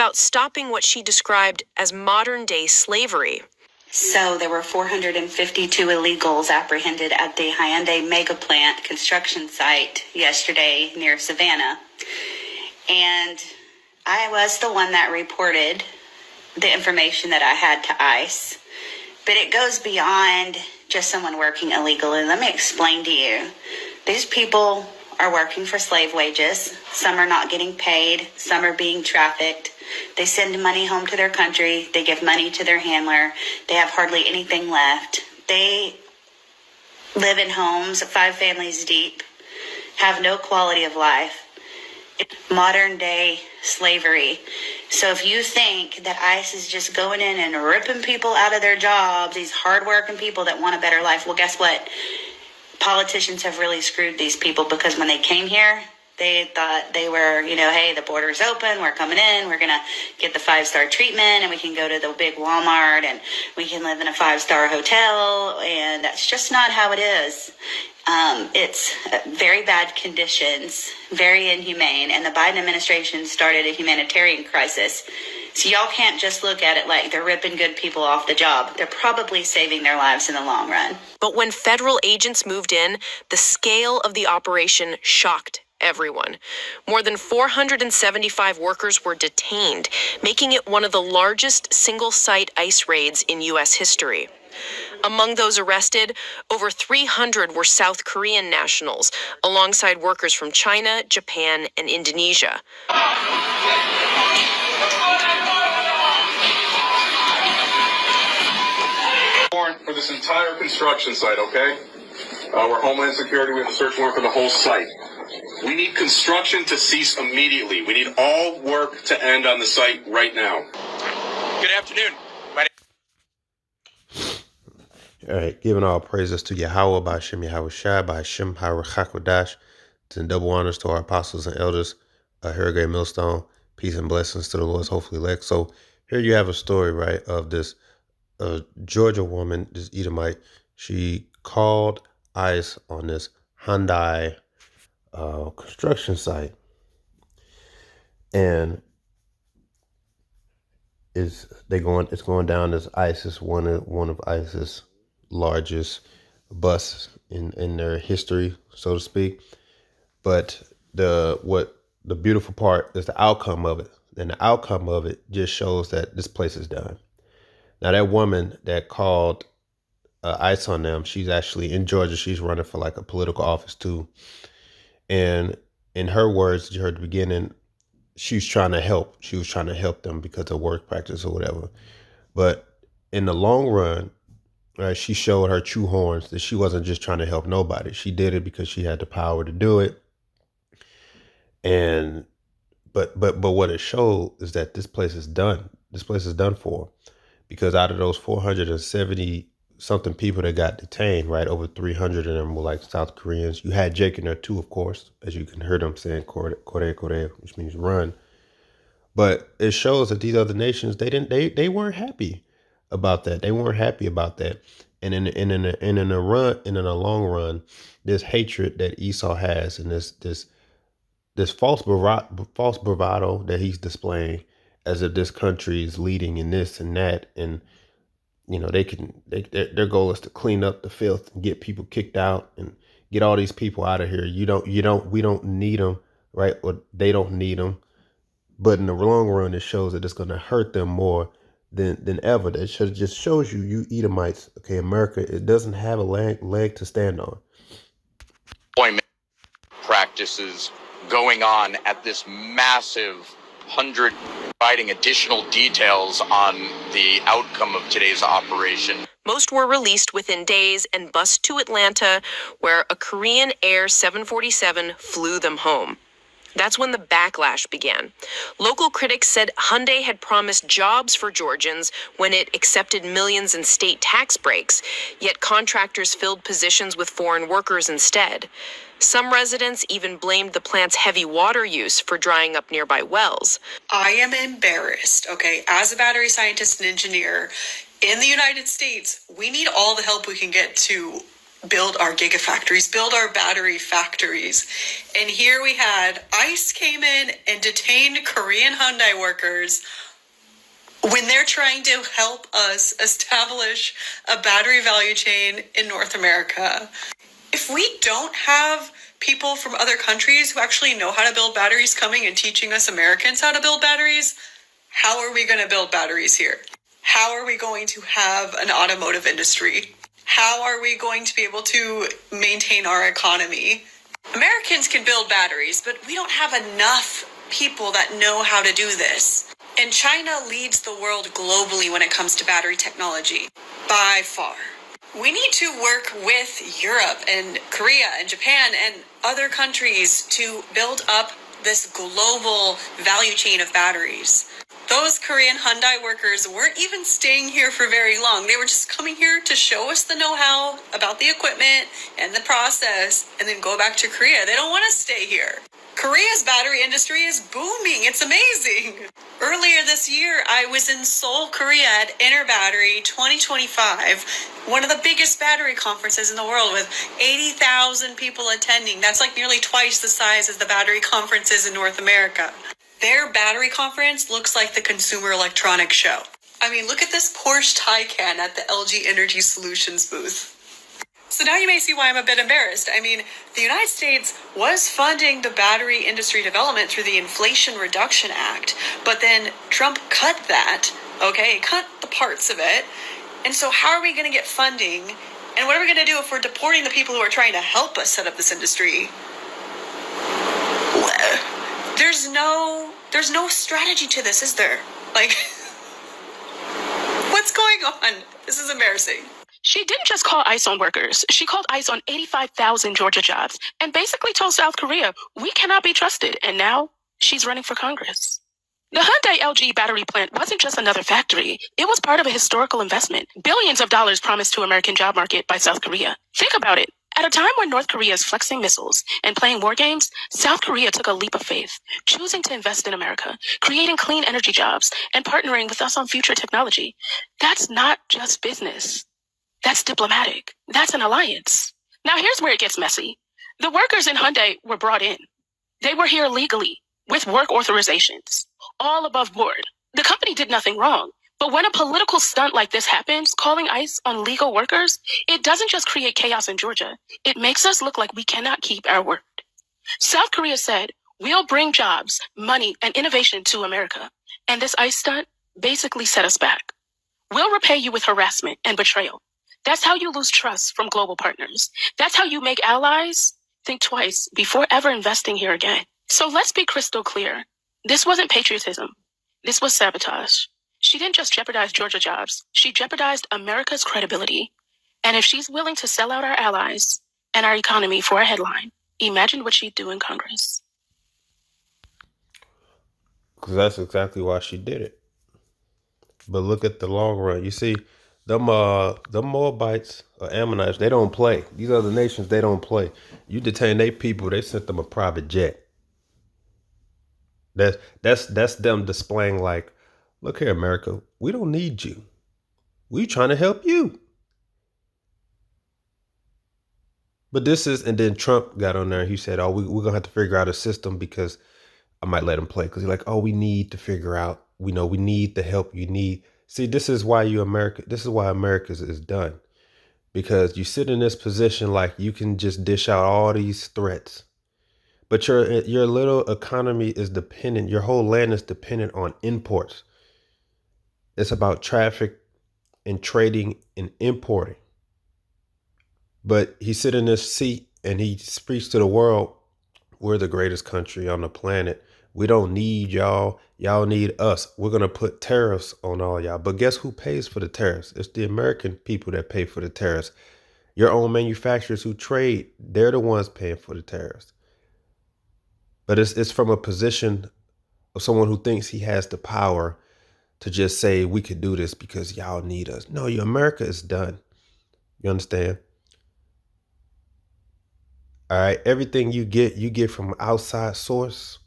about stopping what she described as modern-day slavery. So there were 452 illegals apprehended at the Hyundai mega plant construction site yesterday near Savannah. And I was the one that reported the information that I had to ICE. But it goes beyond just someone working illegally. Let me explain to you. These people are working for slave wages. Some are not getting paid. Some are being trafficked. They send money home to their country. They give money to their handler. They have hardly anything left. They live in homes 5 families deep, have no quality of life. It's modern day slavery. So if you think that ICE is just going in and ripping people out of their jobs, these hardworking people that want a better life, well, guess what? Politicians have really screwed these people, because when they came here, they thought they were, hey, the border's open, we're coming in, we're going to get the 5-star treatment, and we can go to the big Walmart, and we can live in a 5-star hotel, and that's just not how it is. It's very bad conditions, very inhumane, and the Biden administration started a humanitarian crisis. So y'all can't just look at it like they're ripping good people off the job. They're probably saving their lives in the long run. But when federal agents moved in, the scale of the operation shocked everyone. More than 475 workers were detained, making it one of the largest single-site ICE raids in U.S. history. Among those arrested, over 300 were South Korean nationals, alongside workers from China, Japan, and Indonesia. Warrant for this entire construction site, okay? We're Homeland Security. We have a search warrant for the whole site. We need construction to cease immediately. We need all work to end on the site right now. Good afternoon. All right, giving all praises to Yahweh, by Hashem Yahweh Shai, by Hashem HaRachakodash, and double honors to our apostles and elders, Harrogate Millstone, peace and blessings to the Lord's hopefully elect. So here you have a story, right, of this Georgia woman, this Edomite. She called ICE on this Hyundai construction site, and it's going down this ISIS, one of ISIS largest busts in their history, so to speak. But the beautiful part is the outcome of it. And the outcome of it just shows that this place is done. Now, that woman that called ICE on them, she's actually in Georgia. She's running for like a political office too. And in her words, you heard at the beginning, she was trying to help. She was trying to help them because of work practice or whatever. But in the long run, right, she showed her true horns, that she wasn't just trying to help nobody. She did it because she had the power to do it. And but what it showed is that this place is done. This place is done for. Because out of those 470 something people that got detained, right, over 300 of them were like South Koreans. You had Jake in there too, of course, as you can hear them saying Kore, which means run. But it shows that these other nations, they weren't happy about that. They weren't happy about that. And in the long run, this hatred that Esau has, and this false bravado that he's displaying, as if this country is leading in this and that, and their goal is to clean up the filth and get people kicked out and get all these people out of here. We don't need them, right? Or they don't need them. But in the long run, it shows that it's going to hurt them more than ever. That just shows you Edomites, okay, America, it doesn't have a leg to stand on. Employment practices going on at this massive 100, providing additional details on the outcome of today's operation. Most were released within days and bused to Atlanta, where a Korean Air 747 flew them home. That's when the backlash began. Local critics said Hyundai had promised jobs for Georgians when it accepted millions in state tax breaks, yet contractors filled positions with foreign workers instead. Some residents even blamed the plant's heavy water use for drying up nearby wells. I am embarrassed, okay? As a battery scientist and engineer in the United States, we need all the help we can get to build our gigafactories, build our battery factories. And here we had ICE came in and detained Korean Hyundai workers when they're trying to help us establish a battery value chain in North America. If we don't have people from other countries who actually know how to build batteries coming and teaching us Americans how to build batteries, how are we going to build batteries here? How are we going to have an automotive industry? How are we going to be able to maintain our economy? Americans can build batteries, but we don't have enough people that know how to do this. And China leads the world globally when it comes to battery technology, by far. We need to work with Europe and Korea and Japan and other countries to build up this global value chain of batteries. Those Korean Hyundai workers weren't even staying here for very long. They were just coming here to show us the know-how about the equipment and the process and then go back to Korea. They don't want to stay here. Korea's battery industry is booming. It's amazing. Earlier this year, I was in Seoul, Korea at Interbattery 2025, one of the biggest battery conferences in the world with 80,000 people attending. That's like nearly twice the size as the battery conferences in North America. Their battery conference looks like the Consumer Electronics Show. I mean, look at this Porsche Taycan at the LG Energy Solutions booth. So now you may see why I'm a bit embarrassed. I mean, the United States was funding the battery industry development through the Inflation Reduction Act, but then Trump cut that, okay, cut the parts of it. And so how are we going to get funding? And what are we going to do if we're deporting the people who are trying to help us set up this industry? There's no strategy to this, is there? Like, what's going on? This is embarrassing. She didn't just call ICE on workers. She called ICE on 85,000 Georgia jobs and basically told South Korea, we cannot be trusted. And now she's running for Congress. The Hyundai LG battery plant wasn't just another factory. It was part of a historical investment. Billions of dollars promised to American job market by South Korea. Think about it. At a time when North Korea is flexing missiles and playing war games, South Korea took a leap of faith, choosing to invest in America, creating clean energy jobs, and partnering with us on future technology. That's not just business. That's diplomatic. That's an alliance. Now here's where it gets messy. The workers in Hyundai were brought in. They were here legally, with work authorizations, all above board. The company did nothing wrong. But when a political stunt like this happens, calling ICE on legal workers, it doesn't just create chaos in Georgia. It makes us look like we cannot keep our word. South Korea said, we'll bring jobs, money, and innovation to America. And this ICE stunt basically set us back. We'll repay you with harassment and betrayal. That's how you lose trust from global partners. That's how you make allies think twice before ever investing here again. So let's be crystal clear. This wasn't patriotism. This was sabotage. She didn't just jeopardize Georgia jobs. She jeopardized America's credibility. And if she's willing to sell out our allies and our economy for a headline, imagine what she'd do in Congress. Because that's exactly why she did it. But look at the long run. You see, them Moabites or Ammonites, they don't play. These other nations, they don't play. You detain their people, they sent them a private jet. That's them displaying like, look here, America, we don't need you. We trying to help you. But this is, and then Trump got on there and he said, oh, we're going to have to figure out a system because I might let him play. Because he's like, oh, we need to figure out, we need the help you need. See, this is why America is done. Because you sit in this position like you can just dish out all these threats. But your little economy is dependent, your whole land is dependent on imports. It's about traffic and trading and importing. But he sit in this seat and he speaks to the world. We're the greatest country on the planet. We don't need y'all. Y'all need us. We're going to put tariffs on all y'all. But guess who pays for the tariffs? It's the American people that pay for the tariffs. Your own manufacturers who trade, they're the ones paying for the tariffs. But it's from a position of someone who thinks he has the power to just say we could do this because y'all need us. No, America is done. You understand? All right. Everything you get from outside source.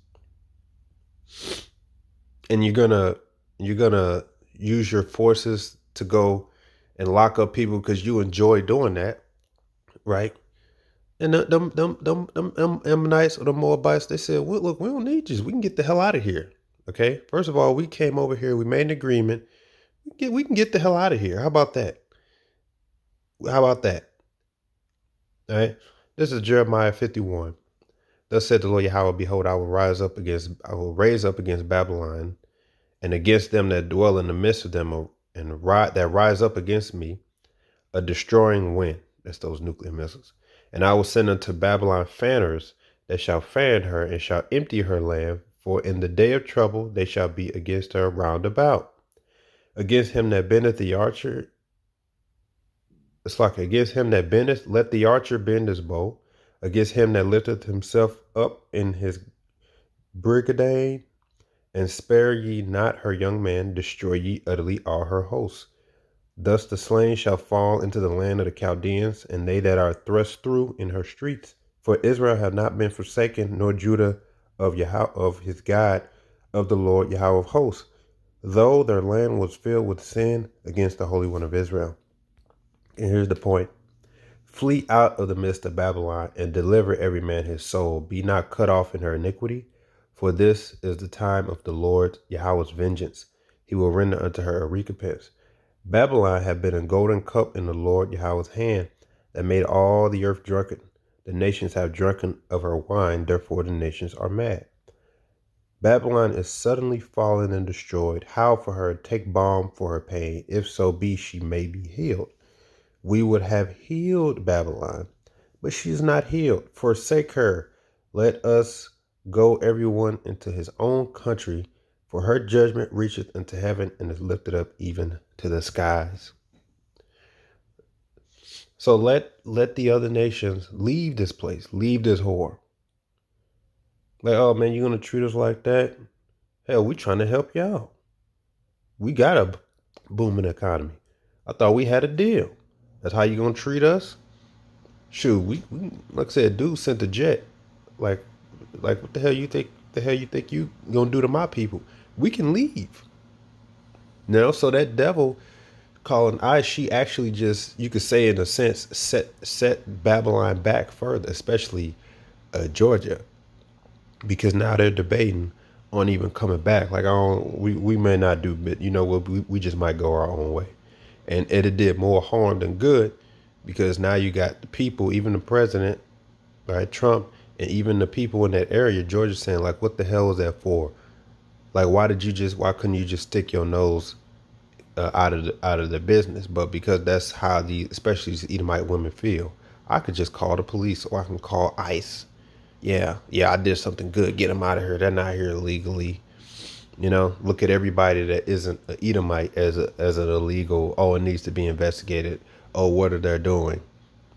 And you're gonna use your forces to go and lock up people because you enjoy doing that. right? And them Ammonites or the Moabites, they said, well, look, we don't need you. We can get the hell out of here. Okay. First of all, we came over here. We made an agreement. We can get the hell out of here. How about that? How about that? All right. This is Jeremiah 51. Thus said the Lord Yahweh, behold, I will raise up against Babylon and against them that dwell in the midst of them and that rise up against me a destroying wind. That's those nuclear missiles. And I will send unto Babylon fanners that shall fan her and shall empty her land. For in the day of trouble they shall be against her round about. Against him that bendeth the archer, it's like against him that bendeth, let the archer bend his bow. Against him that lifteth himself up in his brigade, and spare ye not her young man, destroy ye utterly all her hosts. Thus the slain shall fall into the land of the Chaldeans, and they that are thrust through in her streets. For Israel have not been forsaken, nor Judah of his God, of the Lord Yahweh of hosts, though their land was filled with sin against the Holy One of Israel. And here's the point. Flee out of the midst of Babylon, and deliver every man his soul. Be not cut off in her iniquity, for this is the time of the Lord Yahweh's vengeance. He will render unto her a recompense. Babylon had been a golden cup in the Lord Yahweh's hand that made all the earth drunken. The nations have drunken of her wine, therefore the nations are mad. Babylon is suddenly fallen and destroyed. Howl for her, take balm for her pain, if so be she may be healed. We would have healed Babylon, but she is not healed. Forsake her. Let us go everyone into his own country, for her judgment reacheth unto heaven and is lifted up even to the skies. So let the other nations leave this place, leave this whore. Like, oh man, you're gonna treat us like that? Hell, we trying to help y'all. We got a booming economy. I thought we had a deal. That's how you gonna treat us? Shoot, we like I said, dude sent a jet. Like what the hell you think? You gonna do to my people? We can leave. So that devil calling ICE, she actually just, you could say in a sense, set Babylon back further, especially Georgia, because now they're debating on even coming back. Like we may not do, but we just might go our own way, and it did more harm than good, because now you got the people, even the president, right, Trump, and even the people in that area, Georgia, saying like, what the hell is that for? Like, why couldn't you just stick your nose out of the business? But because that's how especially these Edomite women feel, I could just call the police, or I can call ICE. Yeah, I did something good. Get them out of here. They're not here illegally. Look at everybody that isn't an Edomite as an illegal. Oh, it needs to be investigated. Oh, what are they doing?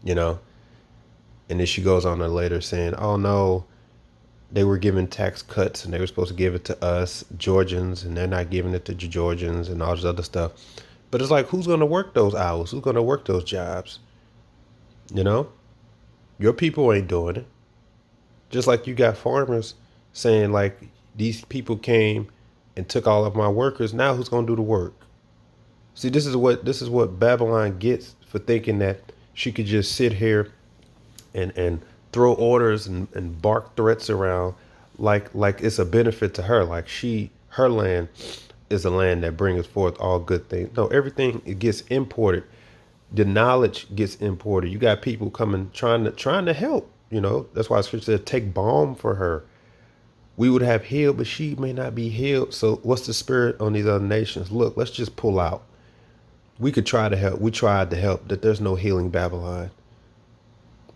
And then she goes on there later saying, oh no, they were given tax cuts and they were supposed to give it to us Georgians, and they're not giving it to Georgians and all this other stuff. But it's like, who's going to work those hours? Who's going to work those jobs? Your people ain't doing it. Just like you got farmers saying like, these people came and took all of my workers. Now who's going to do the work? See, this is what Babylon gets for thinking that she could just sit here and throw orders and bark threats around like it's a benefit to her. Like her land is a land that brings forth all good things. No, everything, it gets imported. The knowledge gets imported. You got people coming trying to help. That's why Scripture said, take balm for her. We would have healed, but she may not be healed. So what's the spirit on these other nations? Look, let's just pull out. We could try to help. We tried to help. That there's no healing Babylon.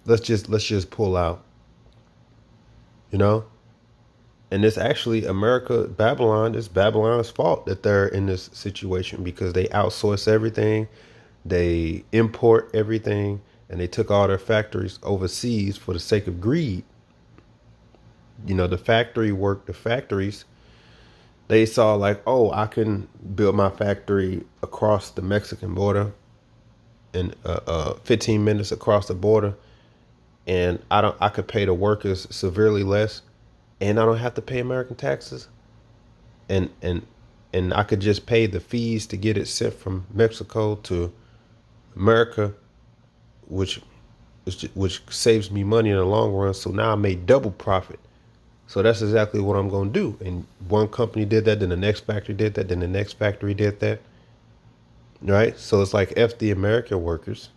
Let's just pull out. And it's actually it's Babylon's fault that they're in this situation, because they outsource everything. They import everything, and they took all their factories overseas for the sake of greed. The factories, they saw like, oh, I can build my factory across the Mexican border in 15 minutes across the border, and I could pay the workers severely less, and I don't have to pay American taxes, and I could just pay the fees to get it sent from Mexico to America, which which saves me money in the long run. So now I made double profit. So that's exactly what I'm going to do. And one company did that, then the next factory did that, then the next factory did that. Right? So it's like F the American workers.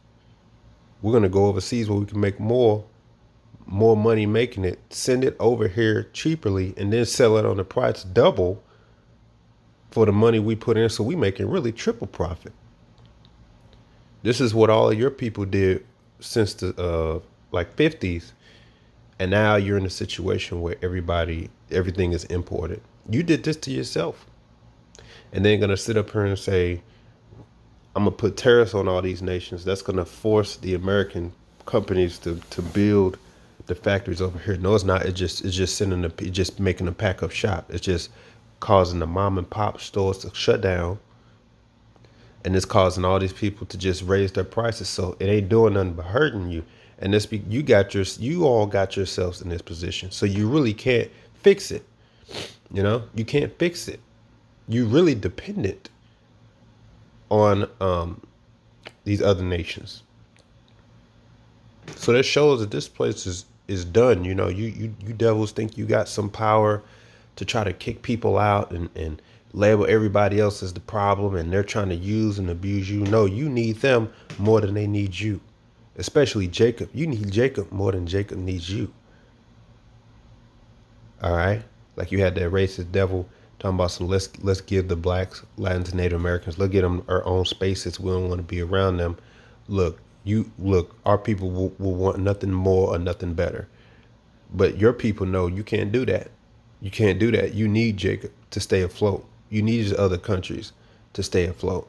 We're going to go overseas where we can make more money making it, send it over here cheaply, and then sell it on the price double for the money we put in. So we making really triple profit. This is what all of your people did since the like 50s. And now you're in a situation where everything is imported. You did this to yourself. And then going to sit up here and say, I'm going to put tariffs on all these nations. That's going to force the American companies to build the factories over here. No, it's not. It's just making a pack up shop. It's just causing the mom and pop stores to shut down. And it's causing all these people to just raise their prices. So it ain't doing nothing but hurting you. And you all got yourselves in this position. So you really can't fix it. You can't fix it. You really dependent on these other nations. So that shows that this place is done. You devils think you got some power to try to kick people out and label everybody else as the problem, and they're trying to use and abuse you. No, you need them more than they need you. Especially Jacob. You need Jacob more than Jacob needs you. All right? Like you had that racist devil talking about some let's give the blacks, Latins, and Native Americans, let's get them our own spaces. We don't want to be around them. Look, our people will want nothing more or nothing better. But your people know you can't do that. You can't do that. You need Jacob to stay afloat. You need these other countries to stay afloat.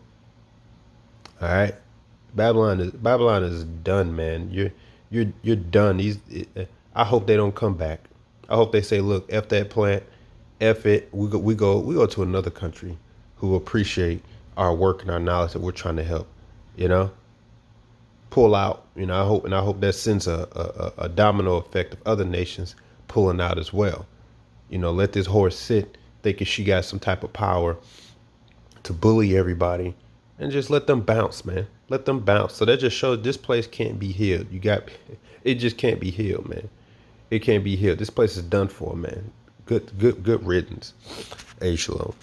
All right? Babylon is done, man. You're done. I hope they don't come back. I hope they say, look, F that plant, F it. We go to another country who appreciate our work and our knowledge that we're trying to help. Pull out. I hope that sends a domino effect of other nations pulling out as well. Let this horse sit thinking she got some type of power to bully everybody, and just let them bounce, man. Let them bounce. So that just shows this place can't be healed. It just can't be healed, man. It can't be healed. This place is done for, man. Good riddance. Hey, shalom.